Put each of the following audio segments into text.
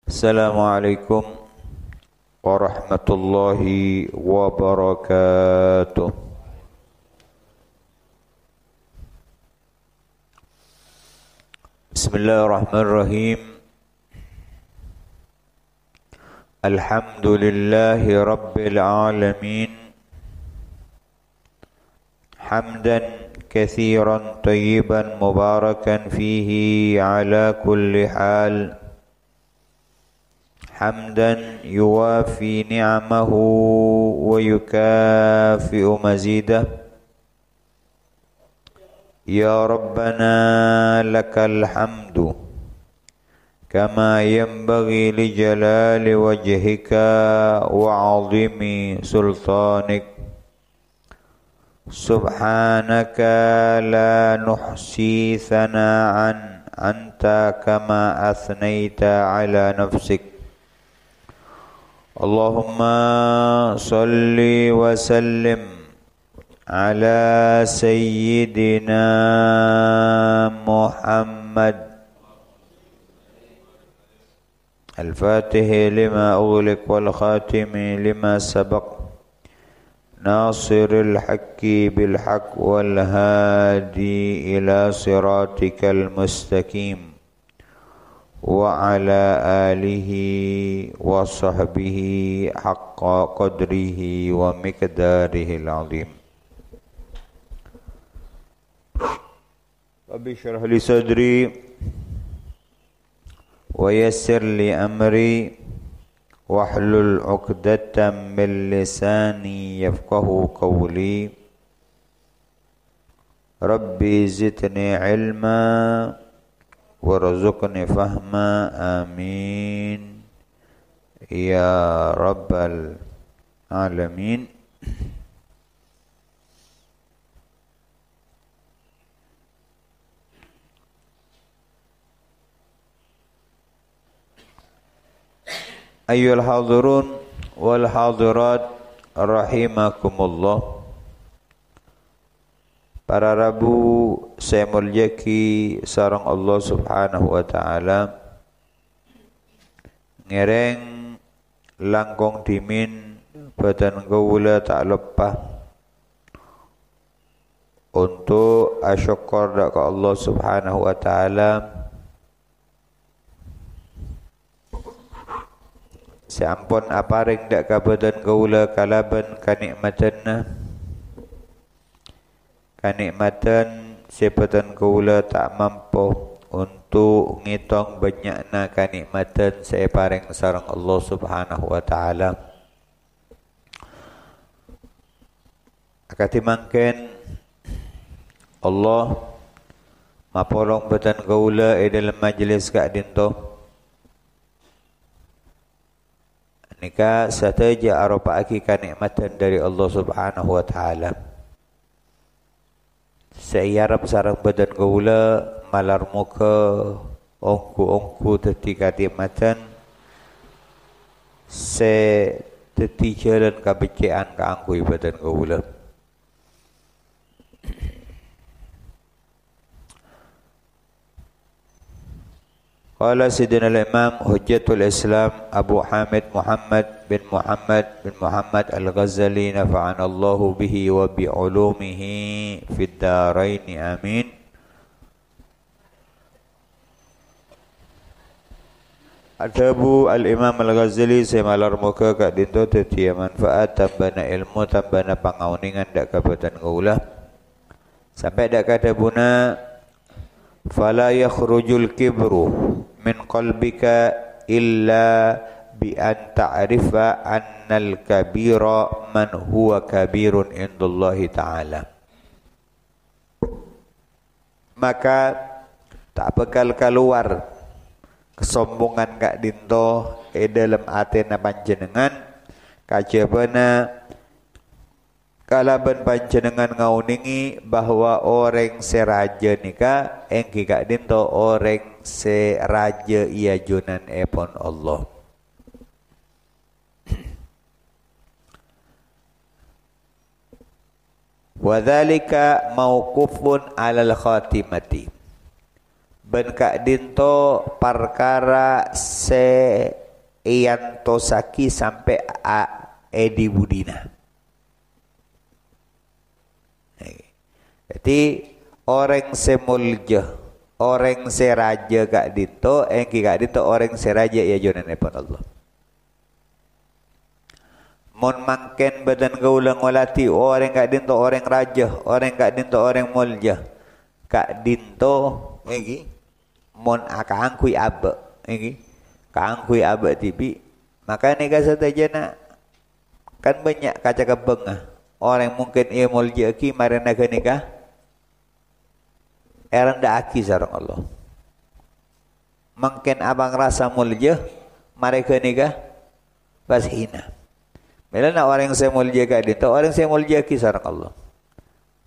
Assalamualaikum warahmatullahi wabarakatuh. Bismillahirrahmanirrahim. Alhamdulillahi rabbil alamin. Hamdan kathiran tayyiban mubarakan fihi ala kulli hal. حمدا يوافي نعمه ويكافئ مزيده يا ربنا لك الحمد كما ينبغي لجلال وجهك وعظيم سلطانك سبحانك لا نحصي ثناء أنت كما أثنيت على نفسك اللهم صل وسلم على سيدنا محمد الفاتح لما أغلق والخاتم لما سبق ناصر الحق بالحق والهادي إلى صراطك المستقيم وعلى آله وصحبه حق قدره ومقداره العظيم رب اشرح لي صدري ويسر لي أمري واحلل عقدة من لساني يفقه قولي ربي زدني علما warzuqni fahma amin ya rabbal alamin. Ayyuhal hadirun wal hadirat rahimakumullah. Para Rabu saya mulyaki sareng Allah Subhanahu wa taala. Ngereng langkong dimin badan kawula tak lepah untuk asyukur dak ke Allah Subhanahu wa taala. Sampun aparing dak ka badan kawula kalaban kanikmatanna. Kanikmatan sebatan kaula tak mampu untuk ngitung banyakna kanikmatan saya paring sareng Allah Subhanahu wa taala. Akatimangken Allah mapolong batan kaula dalam majlis kak dinto. Nika sataja arupa aki kanikmatan dari Allah Subhanahu wa taala. Saya harap sarang badan kaula malar muka ongku tetika dimatan se teti jalan kabecean ka angkui badan kaula. Qala Sayyidina al-Imam Hujjatul Islam Abu Hamid Muhammad bin Muhammad Al-Ghazali nafa'ana Allahu bihi wa bi ulumihi fid darain amin. Adabu al-Imam Al-Ghazali saya malar muka kat dinto tetia manfaat tambana ilmu tambana pangauningan dak kabatan kaula sampai dak kadabuna fala yakhrujul kibru min qalbika illa bi an ta'rifa annal kabira man huwa kabirun indallahi ta'ala. Maka tak bakal keluar kesombongan kak dinto dalam atena panjenengan kajabana kalaban panjenengan ngauningi bahwa orang seraja nika engki kak dinto orang seraja ia junan epon Allah. Wa dzalika mauqufun 'alal khatimati. ben kak dinto perkara se iantosaki sampai a edi budina. Jadi orang semulja, orang seraja kak dinto, engki kak dinto orang seraja ya jonan epon Allah. Mon mangken badan gaulang walati orang kak dinto orang raja, orang kak dinto orang mulja. Kak dinto engki mon akaangkui abe engki kaangkui abe tibi maka nega satajana kan banyak kaca kebengah orang mungkin ia mulja ki marana ke nikah eranda aki sareng Allah. Mungkin abang rasa mulja mereka nikah pas hina. Bila nak orang saya mulja kat dia, orang saya mulja ki sareng Allah.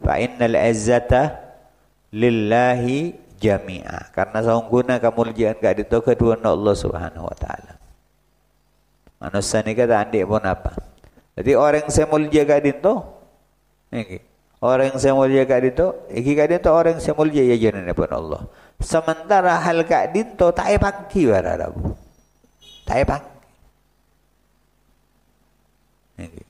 Fa innal izzata lillahi jami'a. Karena sungguhnya kemuliaan kat dia kedua Allah Subhanahu wa taala. Manusia ni kata andik pun apa. Jadi orang saya mulja kat dia okay. Orang yang semul jaga dinto, iki kat dinto orang semul jaga jalan pun Allah. Sementara hal kat dinto tak pangki wararabu. Tak pangki. Iki.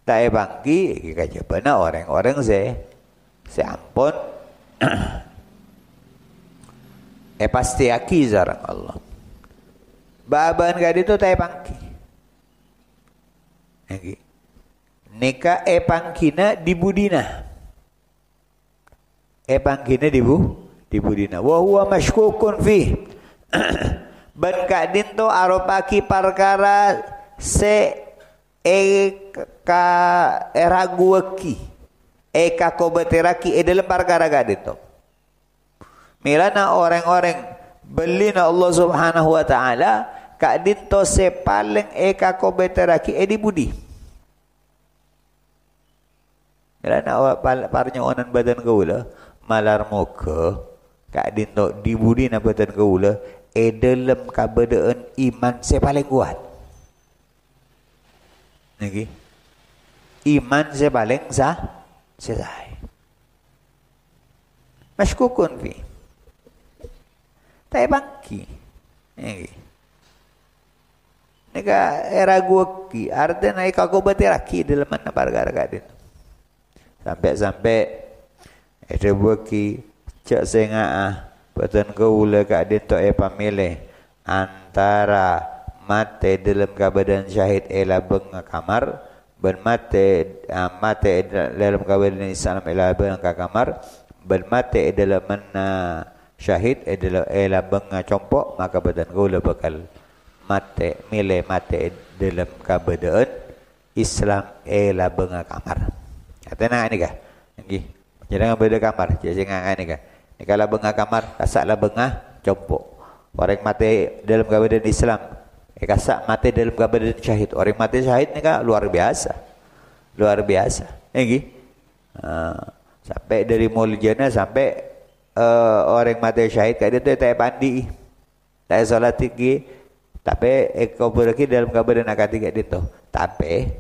Tak pangki iki kaja benar orang-orang se ampun pasti aki zarang Allah. Baban kat dinto tak pangki. Iki. Nika pangkina di budina. Pangkina di budina. Wa huwa mashkukun fi. Ban kak dinto aropaki perkara se ka eraguaki. Ka kobeteraki dalam perkara kak dinto. Milana orang-orang belina Allah Subhanahu wa taala kak dinto se paling ka kobeteraki di budi. Bila nak awak parnyonan badan gaula malar muka kak dinto dibudi na badan gaula dalam kabadaan iman saya paling kuat. Niki. Iman saya paling selesai. Mashkukun fi. Tak bangki. Niki. Nika era guaki artinya ikago batiraki dalam mana perkara kak dinto. Sampai-sampai ada buki cak sengah badan gaula kak dinto pamilih antara mate dalam keadaan syahid beng kamar ben mate dalam keadaan Islam beng kamar ben mate dalam mana syahid dalam beng compok maka badan gaula bakal mate milih mate dalam keadaan Islam beng kamar. Katanya ni kah? Nggih. Jangan beda kamar, jangan ni kah. Ni kalau bengah kamar, kasaklah bengah compok. Orang mati dalam keadaan Islam, kasak mati dalam keadaan syahid. Orang mati syahid ni kah luar biasa. Luar biasa. Nggih. Sampai dari muljana sampai orang mati syahid kat dia tu tak pandi. Tak solat tinggi. Tapi kau beraki dalam keadaan nak kata kat dia tu. Tapi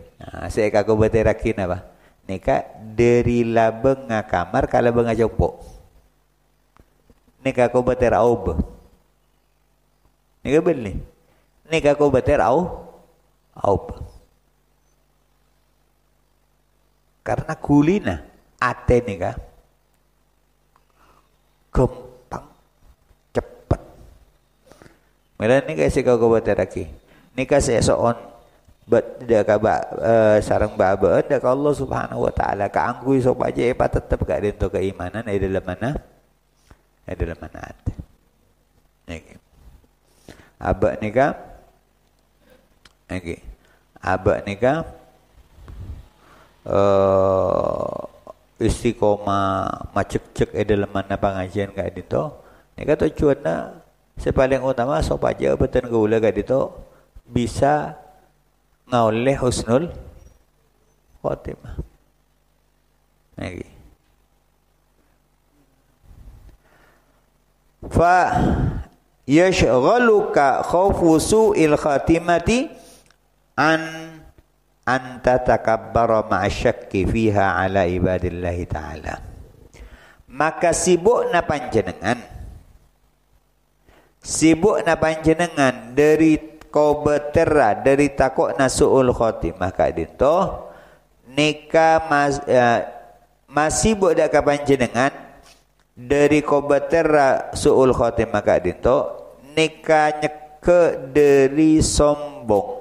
saya kau berterakin apa? Nika dari labeng kamar kalau bengah jopok. Nika ko bater aub. Nika beli. Nika ko bater aub. Karena kulina ate nika gampang cepat. Mula nika si ko bater lagi. Nika saya soon tidak kabak sarang baba dak Allah Subhanahu wa taala ka angkui sopaje pa tetap gak dento keimanan dalam mana ada niki abak nika niki abak nika istiqomah macek-cek dalam mana pengajian gak dento nika tujuanna sepaling utama sopaje beten gaula gak dento bisa ngauleh husnul khotimah. Lagi. Fa yashghaluka khawfu su'il khatimati an tatakabbara ma'a syakki fiha ala ibadillahi ta'ala. Maka sibukna panjenengan sibuk na panjenengan dari kobetera dari takut nasuul khotimah kak dinto nika masih budak ka panjenengan dari kobetera suul khotimah kak dinto nika nyeke dari sombong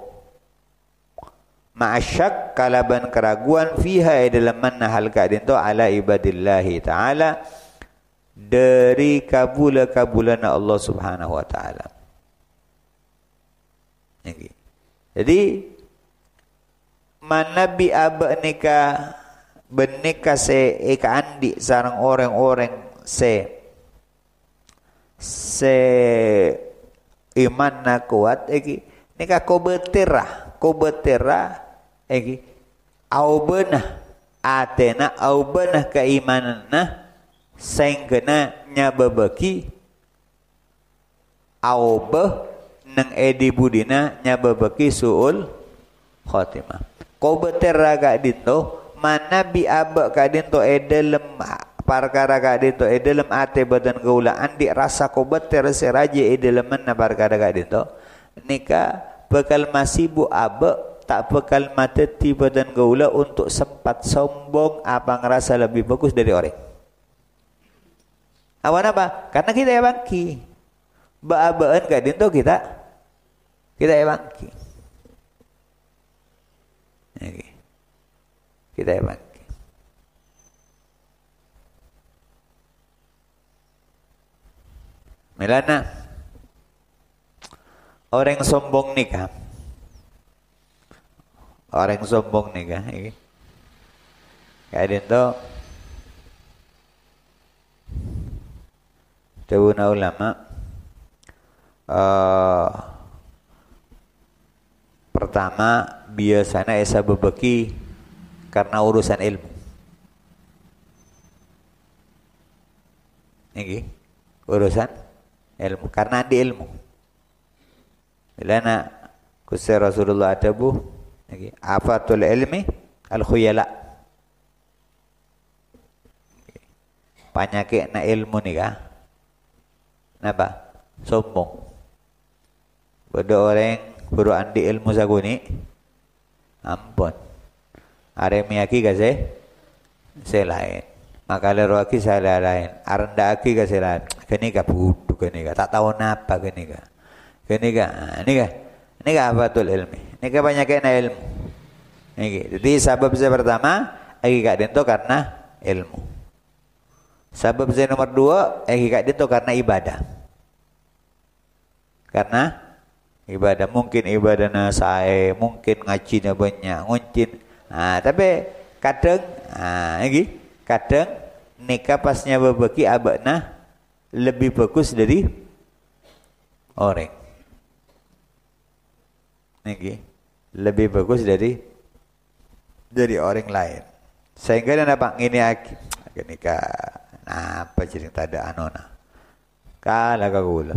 ma'asyak kalaban keraguan fiha dalam mana hal kak dinto ala ibadillahi ta'ala dari kabula-kabulan Allah Subhanahu wa taala. Jadi manabi aba nikah benika se eka andi sarang orang-orang se iman na kuat eki nikah kobetera eki aubena atena aubena keimanana sehingga nyababaki aubah nang edi budina nyababaki suul khotimah. Kau betera kak dinto mana bi aba kak dinto edelem parkara kak dinto edelem ate badan gaula andi rasa kau beter seraja edelem mana parkara kak dinto nika bekal masih bu aba tak bekal mateti badan gaula untuk sempat sombong apa ngerasa lebih bagus dari orang. Awan apa? Karena kita ya bangki. Ba-abaan kak dinto kita ya bangki. Okay. Kita ya bangki. Milana orang sombong nikah. Orang sombong nikah. Okay. Kak dinto Tawuna ulama pertama biasanya esa bebeki karena urusan ilmu. Ini urusan ilmu karena di ilmu. Bila nak kusir Rasulullah adabu, afatul ilmi al khuyala. Penyakit na ilmu ni kah? Napa? Sombong. Bada orang baru andi ilmu saguni. Ampun. Are miyaki kasi selain. Makala roaki saya lain. Aranda aki kasi lain. Kini ka budu kini ka. Tak tahu napa kini ka. Kini ka. Ini ka afatul ilmi. Ini ka penyakit na ilmu. Jadi sebab saya pertama agi kak dento karena ilmu. Sebab saya nomor 2 kak dento karena ibadah. Karena ibadah mungkin ibadahnya saya mungkin ngajinya banyak nguncin tapi kadang kadang nikah pasnya berbagi abakna lebih bagus dari orang lebih bagus dari orang lain sehingga dan apa ini nikah apa cerita ada anona kalah kagula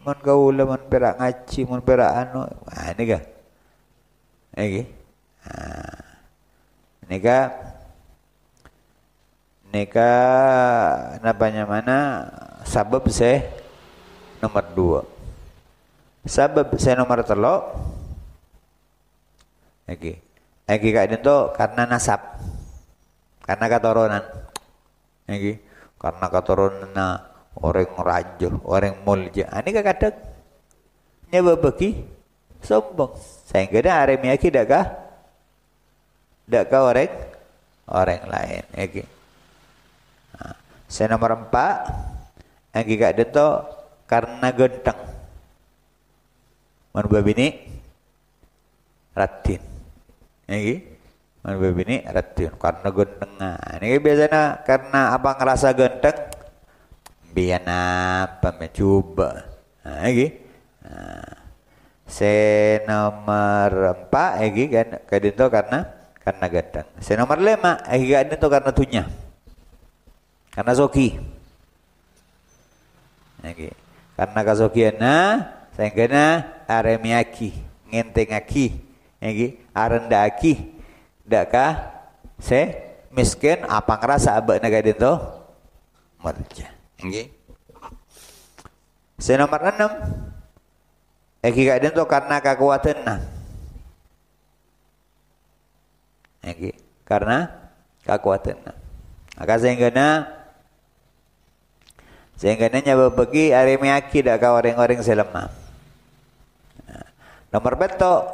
mon gaula mon perak ngaji mon perak anu ini kah nikah napanya mana sabab saya nomor 2 sabab saya nomor 3 kak dento karena nasab karena keturunan karena keturunan orang raja, orang mulja. Ini kadang nyoba bagi sombong. Sehingga dah are miyaki dak orang lain. Okay. Saya nomor 4 yang kak dento karena genteng. Man babini ratin. Man babini ratin karena genteng. Ini biasanya karena apa ngerasa genteng biar apa mencoba, saya nomor 4 kan kadento karena ganteng. Saya nomor 5 kadento karena tunya, karena soki, karena kasokiana, sehingga aremiaki, ngentengaki, arenda aki, dakkah saya miskin apa ngerasa abak kadento merja. Nomor 6. Eki kadin tu karena kekuatan nah. Eki karena kekuatan nah. Maka sehingga nya bagi ari meaki dak ka orang-orang selemah. Nomor beto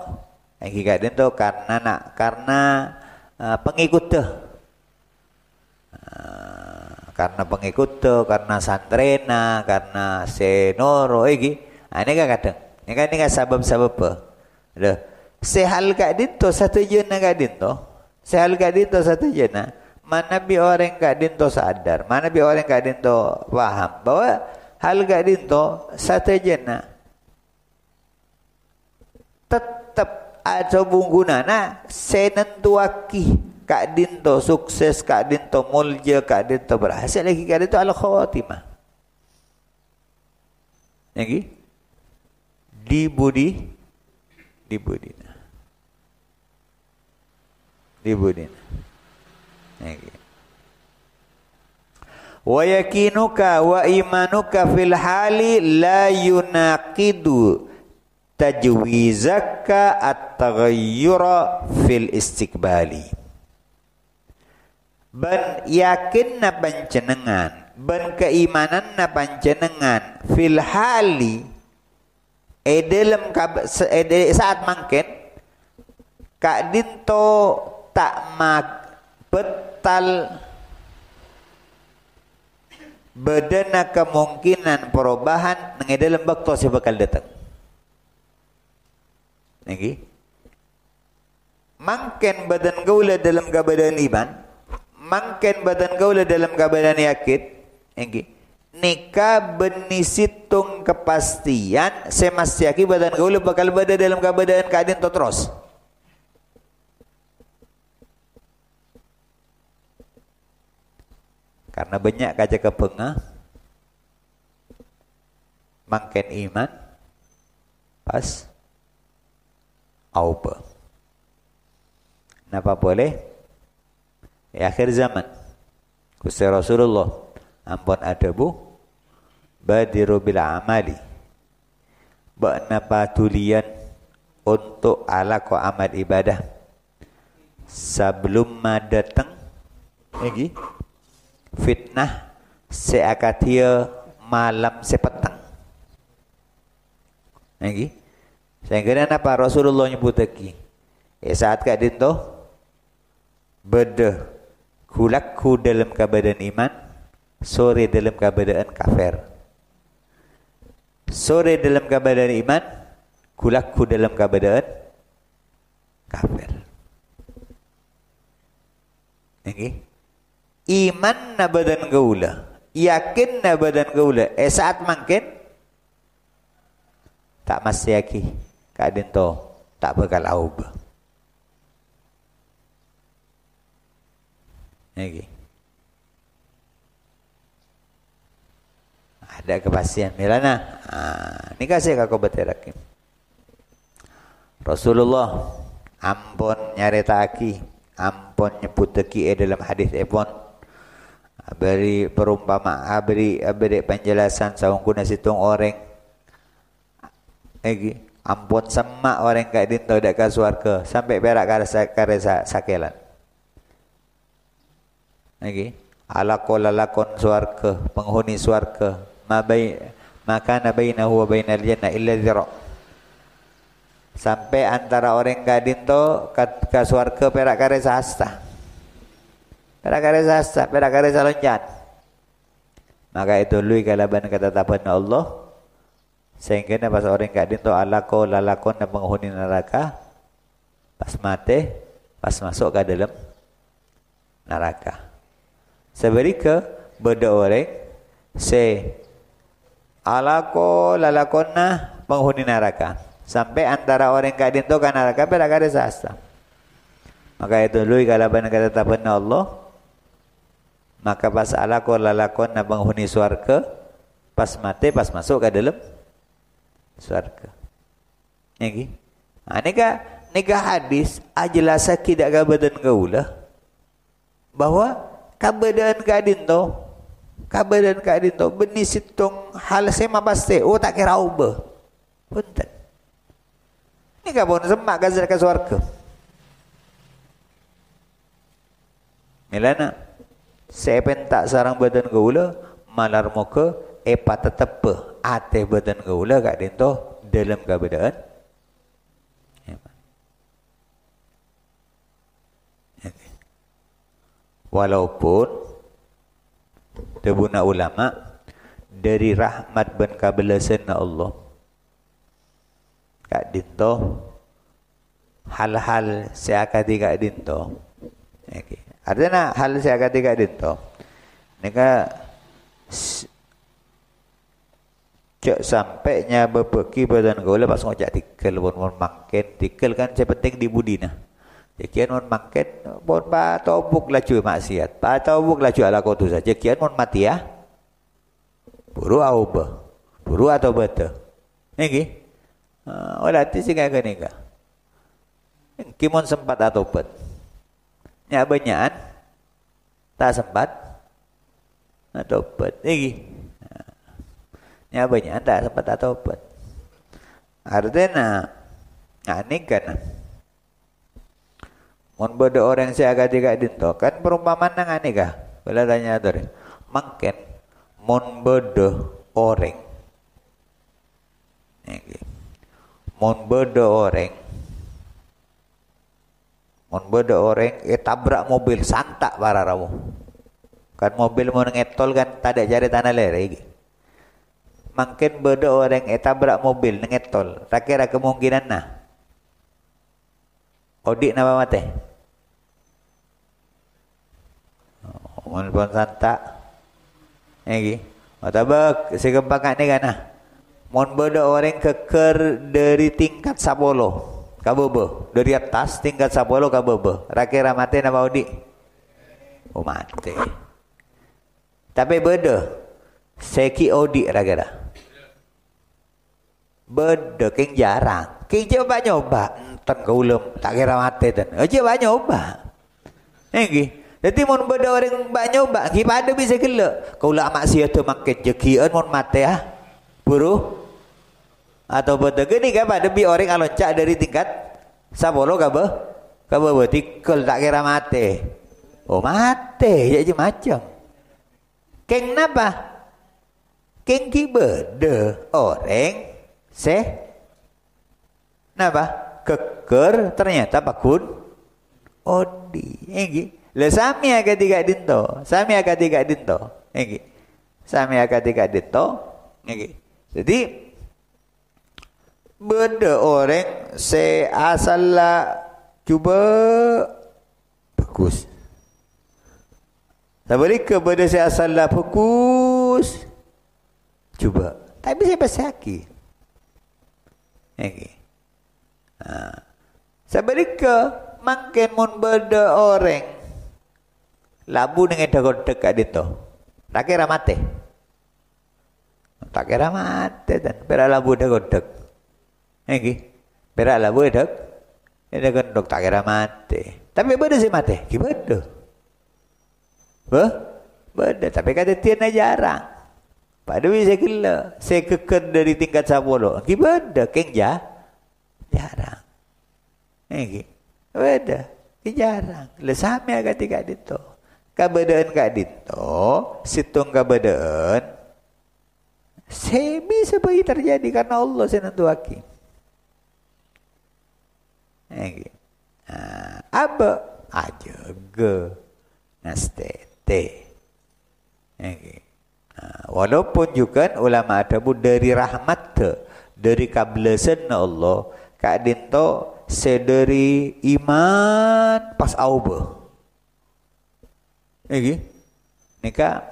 eki kadin tu karena pengikut tu. Karena pengikut tu, karena santrena, karena senoro egi. Ini kan kata. Ini kan sabab-sabab apa? Dah. Sehal kadin tu satu jena kadin tu. Sehal kadin tu satu jena. Mana bi orang kadin tu sadar, mana bi orang kadin tu faham bahwa hal kadin tu satu jena. Tetap ada bunggunana senentuaki kadin to sukses, kadin to mulja, kadin to berhasil lagi, kadin to al khawatimah. Lagi dibudina. Lagi. Wa yakinuka wa imanuka fil hali la yunaqidu tajwizaka at-taghayyura fil istiqbali. Ben yakin na panjenengan, ben keimanan na panjenengan fil hali dalam saat mangken kadin to tak betal bedana kemungkinan perubahan nang dalam waktu si bakal datang. Lagi mangken badan gaula dalam keadaan iman, mangken badan gaula dalam keadaan yakin, enggi nikah benisitung kepastian semastiaki badan gaula bakal berada dalam keadaan keadaan to terus. Karena banyak kaca kepengah mangken iman pas aupa. Napa boleh? Akhir zaman. Gusti Rasulullah ampun adabu badiru bil amali. Ba'napa tulian untuk alaqo amal ibadah sebelum datang lagi fitnah seakatia malam sepetang. Lagi sehingga apa Rasulullah nyebut lagi saat kadin tu beda kulakku dalam keadaan iman, sore dalam keadaan kafir. Sore dalam keadaan iman, kulakku dalam keadaan kafir. Okay. Iman na badan gaula, yakin na badan gaula. Saat mungkin tak masih yaki kadin to tak bakal aub. Okay. Ada kepastian milana. Ni kasih kau berterakim. Rasulullah ampun nyaritaki, ampun nyebutaki dalam hadis epon. Beri perumpamaan, beri penjelasan saung kuna situng orang. Lagi ampun semak orang kat din tau dak ka swarga sampai perak karesa sakelan. Lagi alaqon swarga, penghuni swarga, maka nabainahu wa bainal jannah illa dzira. Sampai antara orang gadin to ke swarga perak karesa hasta. Perak karesa hasta, perak karesa loncat. Maka itu lui kalaban ketetapan Allah. Sehingga pas orang gadin to lalakon na penghuni neraka pas mati, pas masuk ke dalam neraka. Seberika beda orang lalakonna penghuni neraka sampai antara orang kadin tu kan neraka perak ada sasta. Maka itu lui kalaban ketetapan Allah. Maka pas lalakonna penghuni swarga pas mati pas masuk ke dalam swarga. Niki. Nika hadis ajelasa tidak ka badan gaula bahwa kabadaan kadin to Kabadan kak dinto beni situng hal sema paste. Oh tak kira ubah. Punten. Ini kabon semak gazal ke swarga. Milana saya pentak sarang badan gaula malar muka epa tetepe ate badan gaula kak dinto dalam kabadaan. Walaupun debuna ulama dari rahmat ban kabelasan Allah kak dinto hal-hal seakati kak dinto. Okay. Artinya hal seakati kak dinto nika cek sampainya bepeki badan gaula pas ngojak tikel pun makin tikel kan saya penting di budina. Kian mon mangket bon ba tobuk laju maksiat. Ba tobuk laju ala kotu saja kian mon mati ya. Buru auba. Buru atau bata. Niki. Olati sing kayak gini ka. Kimon sempat atau bet. Nya banyaan tak sempat atau bet. Niki. Nya banyaan tak sempat atau bet. Artinya ngani kan. Mun beda orang saya agak dinto kan perumpamaan nang ane kah? Bila tanya tu, mungkin mun beda orang, mun beda orang, tabrak mobil santak para ramu. Kan mobil mau ngetol kan tak ada jari tanah lereng. Mungkin beda orang tabrak mobil ngetol, kira kemungkinan nah. Odik napa mate? Mun pun santak. Iki. Matabak segempak ni kana. Mun beda orang keker dari tingkat 10. Kabebe, dari atas tingkat 10 kabebe. Rakira mate napa odik? Oh mate. Tapi beda. Seki odik rakira. Beda keng jarang. Keng coba nyoba. Enten kaulem tak kira mate ten. Coba nyoba. Iki. Jadi mun beda orang mbak nyoba, kita bisa gila. Kau lah maksiat tu makin jekian mun mate ah, buru atau beda gini kan pada bi orang aloncat dari tingkat 10 kabe betikal tak kira mate. Oh mate, jadi macam. Keng napa? Keng ki beda orang napa? Keker ternyata bakun odi. Ini. Le sami agak tiga dinto, sami agak tiga dinto, ini, sami agak tiga dinto, ini. Jadi beda orang se asal cuba fokus, tapi ke beda se asal fokus, cuba, tapi saya pasaki, ini. Sebaliknya makin mun beda orang labu dengan dagodek kat dito. Tak kira mate. Tak kira mate dan pera labu dagodek. Iki. Pera labu dek. Ini gendok tak kira mate. Tapi beda sih mate. Ki beda. Beda. Tapi kata tiada jarang. Pada bisa gila. Saya keken dari tingkat 10. Ki beda. Keng jarang. Iki. Beda. Ki jarang. Lesame agak tiga dito. Kabadaan kak dito, situng kabadaan, bisa bagi terjadi karena Allah senantuaki. Apa? Ajaga, nastete. Walaupun juga ulama ada dari rahmat dari kabelasan Allah, kak dito sedari iman pas aubah. Iki nika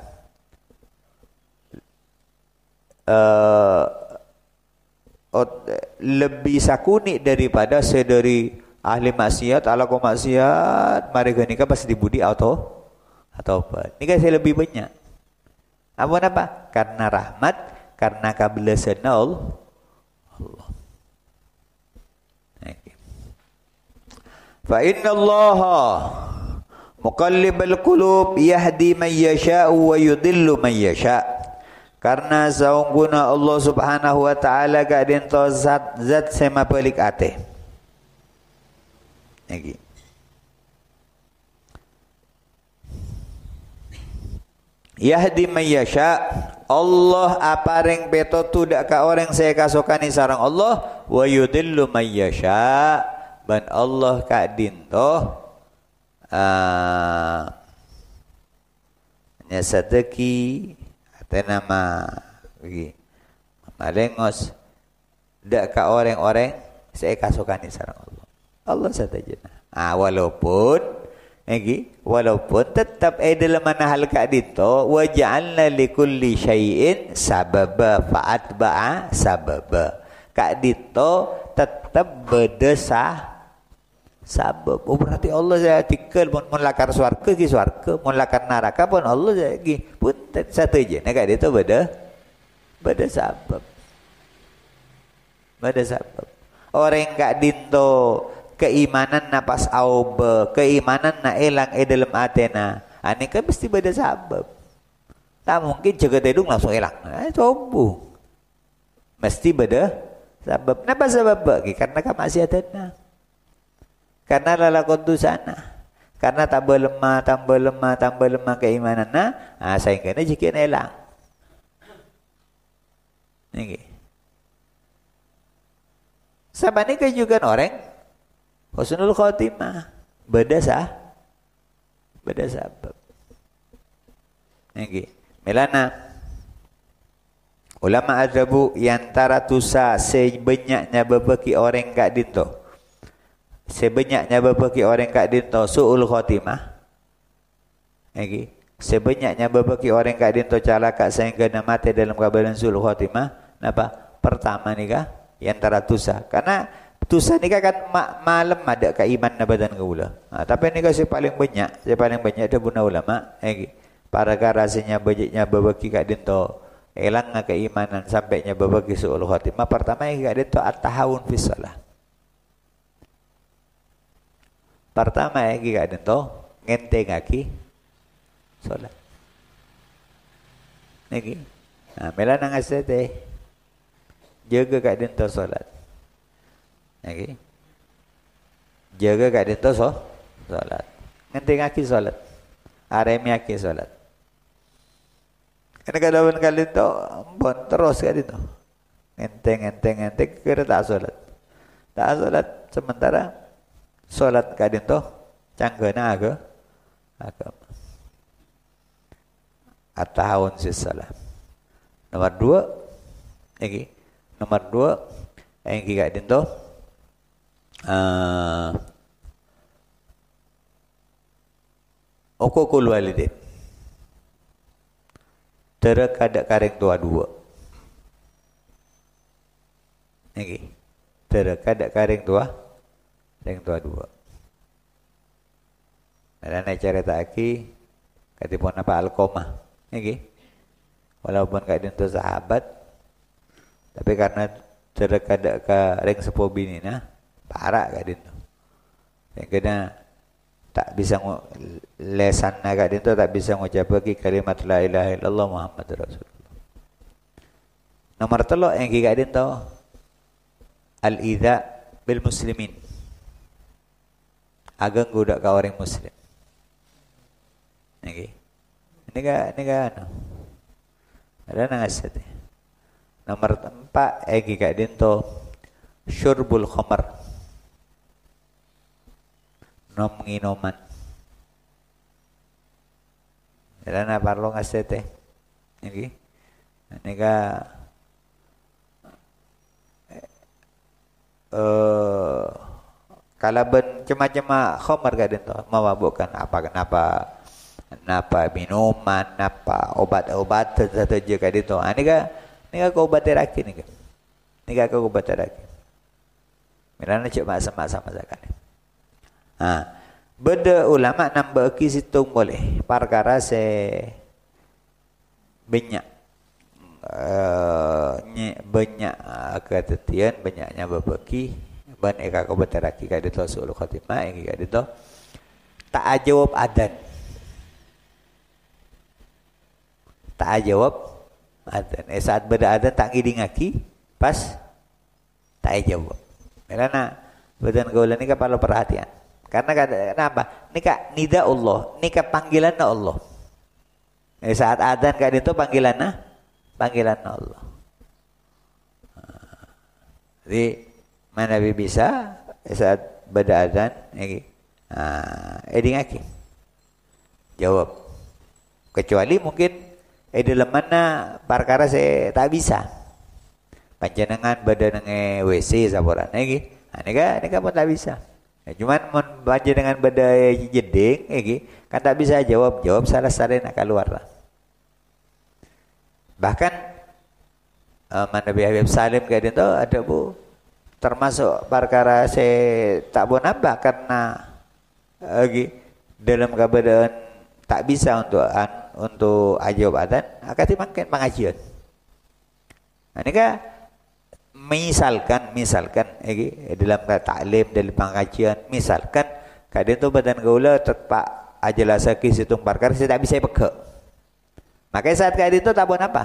lebih sakuni daripada sedari ahli maksiat ala ko maksiat mari nika pas dibudi atau apa nika saya lebih banyak apa karena rahmat karena kabelasan Allah. Fa inna Allah Muqallibal qulub yahdi man yasha'u wa yudillu man yasha'. Karena saungguna Allah Subhanahu wa taala kadin to zat sema pelik ate. Lagi. Yahdi man yasha'. Allah apareng petotu dak ka orang saya kasokani sarang Allah wa yudillu man yasha'. Ban Allah kadin to nyasadeki atau nama malengos dak ka orang-orang saya kasokani sarang Allah. Allah saja. Walaupun tetap dalam mana hal ka dito wa ja'alna likulli syai'in sababa fa'atba'a sababa. Ka dito tetap berdesah sabab. Oh berarti Allah saya tikal mun lakar swarga ki swarga, mun lakar neraka pun Allah saya ki pun satu je. Nah kat dia tu beda sabab. Beda sabab. Orang kat dinto keimanan na pas auba, keimanan na elang dalam atena. Ani kan mesti beda sabab. Tak mungkin jaga tedung langsung elang. Coba. Mesti beda sabab. Napa sabab? Karena kemaksiatan. Karena lalakon tu sana. Karena tambah lemah keimanan sehingga jika elang. Ini. Sabani juga orang husnul khotimah. Beda sabab. Ini. Melana. Ulama azabu yang tara tusa sebenyaknya bebeki orang gak dito. Sebenyaknya berbagi orang kat dinto su'ul khotimah. Lagi. Sebenyaknya berbagi orang kat dinto calaka sehingga mati dalam keadaan su'ul khotimah. Napa? Pertama nikah yang tara tusa. Karena tusa nikah kan malam ada keiman na badan keula. Tapi nikah si paling banyak itu buna ulama. Lagi. Para karasinya bajiknya berbagi kat dinto elang keimanan sampainya berbagi su'ul khotimah. Pertama yang kat dinto at-tahawun fi shalah. Pertama yang gak ada ngenteng lagi solat. Niki. Mela nang asete jaga gak ada solat. Niki. Jaga gak ada solat. Ngenteng lagi solat. Aremi lagi solat. Karena kadang kali itu bon terus gak itu. Ngenteng kira tak solat. Tak solat sementara solat kadin toh canggana agama at-tahawun fi shalah. Nomor 2 ini nomor 2 yang kadin toh uququl walidain. Tera kada kareng tua dua. Ini tera kada kareng yang dua. Dan naik cerita aki katipun apa Alqamah. Niki. Walaupun kadin tu sahabat tapi karena terkada ka reng sepuh binina parah kadin tu. Yang kena tak bisa lesan kadin tu tak bisa ngucap lagi kalimat la ilaha illallah Muhammadur Rasulullah. Nomor 3 yang kadin tu al-idza bil muslimin. Agak gudak ka orang muslim. Niki. Ini kan. Ada nang asate. Nomor 4 kak dinto syurbul khamar. Nom nginoman. Ada na parlo asate. Niki. Nika kalaban cema-cema khamar kadin to mabukkan kenapa minuman obat saja kadin to nika ko obat teraki nika ko obat teraki mirana cek sama zakane beda ulama nambah ki situng boleh perkara se banyak ketetian banyaknya berbagi ban eka ko bateraki ka dito sul khotimah eka dito tak jawab adan. Tak jawab adan. Saat beda adan tak ngidingaki pas tak jawab. Karena badan gaulan ini perlu perhatian. Karena kenapa? Ini kak nida Allah, ini kak panggilan Allah. Saat adan kak itu panggilan Allah. Jadi mana bisa saat beda adan ini edingaki jawab. Kecuali mungkin dalam mana perkara saya tak bisa. Panjenengan badan nge WC saboran iki. Ini kan pun tak bisa. Ya, cuman panjenengan badan jeding iki kan tak bisa jawab salah nak keluar lah. Bahkan Nabi Habib Salim kayak itu ada bu termasuk perkara saya tak mau nambah karena dalam keadaan tak bisa untuk ajab adan akan dimakan pengajian. Ini kan misalkan dalam taklim dalam pengajian misalkan kadang tu badan gaula terpak ajalah sakit situng perkara saya tak bisa peka. Makanya saat kadang itu tak buat apa?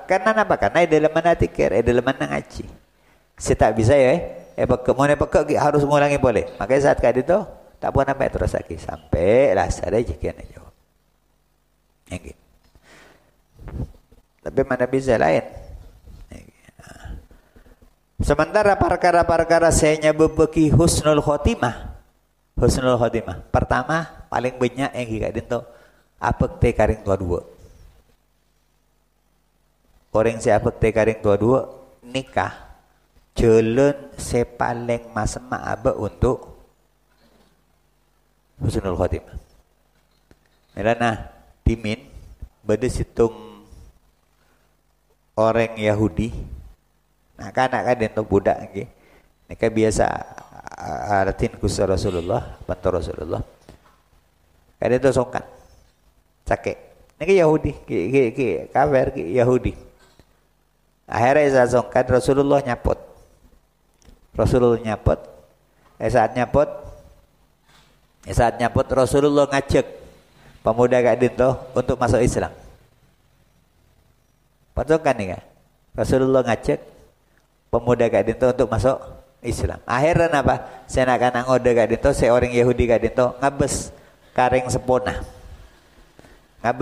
Karena apa? Karena dalam mana tikir, dalam mana ngaji. Saya tak bisa ya, peka harus mengulangi boleh. Makanya saat kadang itu tak buat apa terus lagi sampai lah saya jikan aja. Okay. Tapi mana bisa lain. Sementara perkara-perkara saya bebeki husnul khotimah. Pertama paling banyak yang kita itu apa te karing dua. Orang si apa te karing dua nikah. Jalan saya paling masma aba untuk husnul khotimah. Merana Timin beda situng orang Yahudi. Nah kan itu budak lagi. Mereka biasa artin kusa Rasulullah, bantu Rasulullah. Kadang itu songkan, sakit. Mereka Yahudi, kafir Yahudi. Akhirnya saya songkan Rasulullah nyapot. Saat nyapot Rasulullah ngajak pemuda kak dinto untuk masuk Islam. Patukan nih kan? Rasulullah ngajak pemuda kak dinto untuk masuk Islam. Akhirnya apa? Saya nak kanang ode kak dinto, seorang Yahudi kak dinto ngabes karing sepona. Saat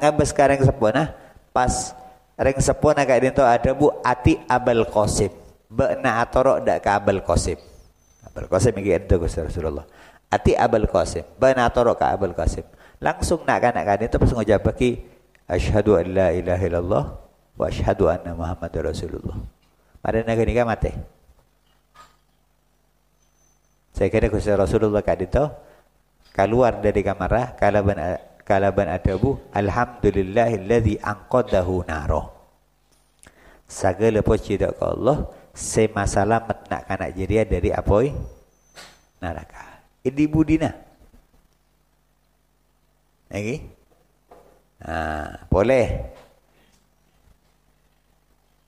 ngabes karing sepona, pas ring sepona kak dinto ada bu ati Abul Qasim. Bena atorok dak ke Abul Qasim. Abul Qasim iki itu Rasulullah. Ati Abul Qasim, bana torok ka Abul Qasim. Langsung nak itu pas ngucap bagi asyhadu an la ilaha illallah wa asyhadu anna Muhammadar Rasulullah. Pada negeri ni mati. Saya kira Gusti Rasulullah itu keluar dari kamar kalaban adabu alhamdulillahilladzi anqadahu naro. Segala puji dak Allah semasalah nak kanak jeria dari apoi neraka. Ini budina. Lagi? Boleh.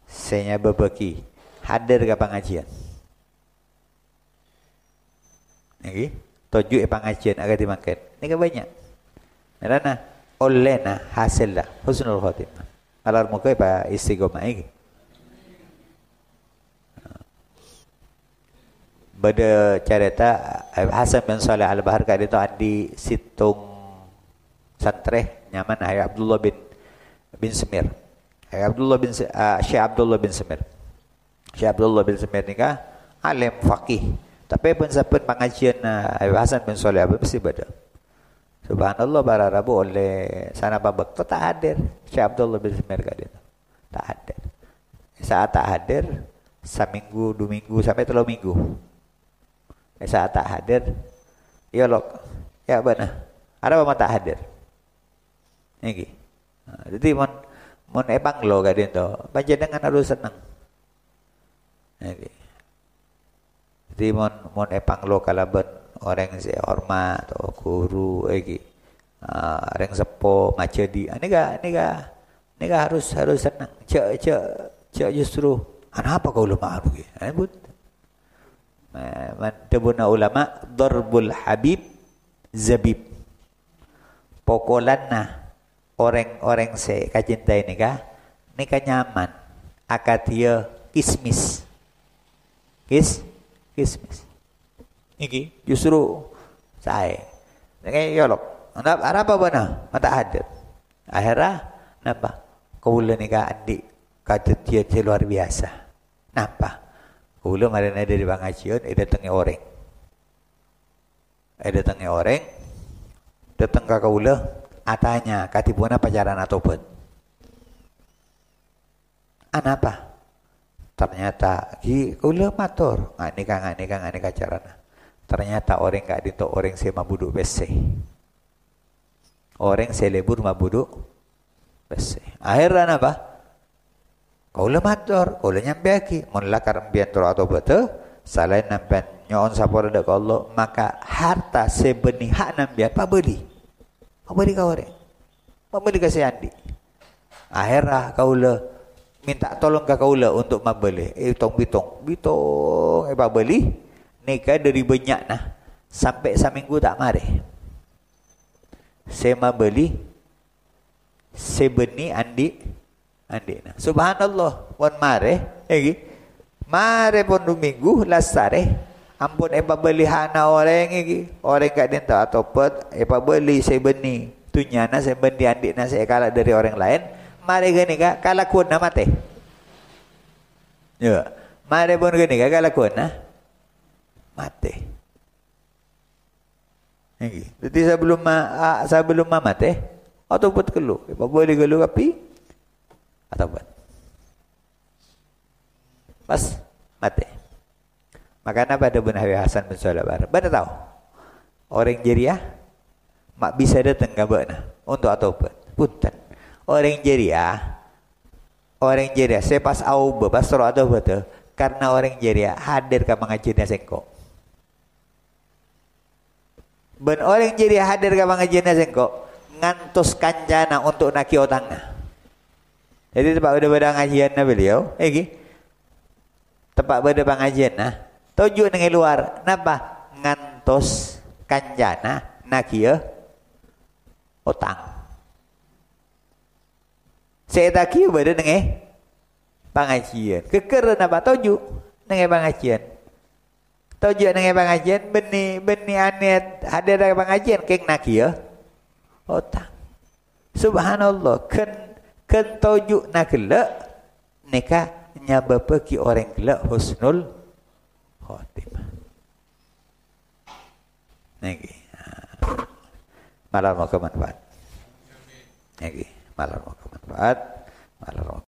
Saya berbagi. Hadir ke pengajian. Lagi? Tujuh pengajian agar dimakan. Ini kan banyak. Karena olehna hasillah husnul khotimah. Alar muka apa istiqomah ini. Pada cerita Hasan bin Saleh Al-Bahar kali itu adi situng santreh nyaman Syekh Abdullah bin Semir. Syekh Abdullah bin Semir. Syekh Abdullah bin Semir nikah alim faqih. Tapi pun sampai pengajian Hasan bin Saleh mesti beda. Subhanallah bara Rabu oleh sana babak tu tak hadir Syekh Abdullah bin Semir kali itu. Tak hadir. Saat tak hadir seminggu, 2 minggu sampai 3 minggu. Saat tak hadir, ya lok, ya benar. Ada apa tak hadir? Ini, jadi mon ebang lo kadin to, panjenengan harus senang. Ini, jadi mon ebang lo kalaban orang si hormat atau guru, orang sepo macedi, ini ga harus senang. Cek justru, apa kau lemah rugi? Tebuna ulama darbul habib zabib. Pokolanna orang-orang se kacintai nikah nyaman. Akatia kismis. Kismis. Iki justru saya. Ngai yolok. Apa bana? Mata hadir. Akhirnya napa? Kaula nikah adik kata dia luar biasa. Napa? Kaula mari ada di pengajian, datangnya orang. Datangnya orang. Datang ke kaula, atanya katibuna pacaran atau pun. Anapa? Ternyata kaula matur, nikah carana. Ternyata orang kak dito orang saya mabuduk bese. Orang saya lebur mabuduk bese. Akhirnya apa? Kaula matur, kaula nyambiaki, mun lakar ambian turu atau betul, selain nampian nyon sapora dak Allah, maka harta sebeni hak nambian pabeli. Pabeli ka orang. Pabeli ka si Andi. Akhirnya kaula minta tolong ke kaula untuk membeli. Bitong pabeli nikah dari banyak nah sampai seminggu tak mari. Saya membeli sebeni andi nah. Subhanallah pun mari mari pun 2 minggu lasare ampun pabeli hana orang orang kat dinta atau pet pabeli sebeni tunyana sebeni andi nah saya kalah dari orang lain. Mari gini kak kalakun na mate. Ya, mari pun gini kak kalakun na mate. Jadi sebelum mate, atau buat kelu, boleh kelu api, atau buat pas mate. Makanya pada Nabi Hasan bin Sulaiman, pada tahu orang Jeriah mak bisa datang ke mana untuk atau buat punten. Orang Jeriah saya pas au pas suruh atau betul karena orang Jeriah hadir ke pengajiannya sengkok. Ben orang Jeriah hadir ke pengajiannya sengkok ngantos kancana untuk naki otangnya. Jadi tempat beda pengajiannya beliau, tempat beda pengajian nah tujuh dengan luar, napa ngantos kancana naki otang. Saya tak kira pada dengan pengajian. Keker apa tuju dengan pengajian. Tuju dengan pengajian beni anet ada dengan pengajian keng nak ya. Otak. Subhanallah ken tuju nak kelak nikah nyaba pergi orang kelak husnul khotimah. Niki. Malam mau kemanfaat. Niki. Malam mau kemanfaat. Malam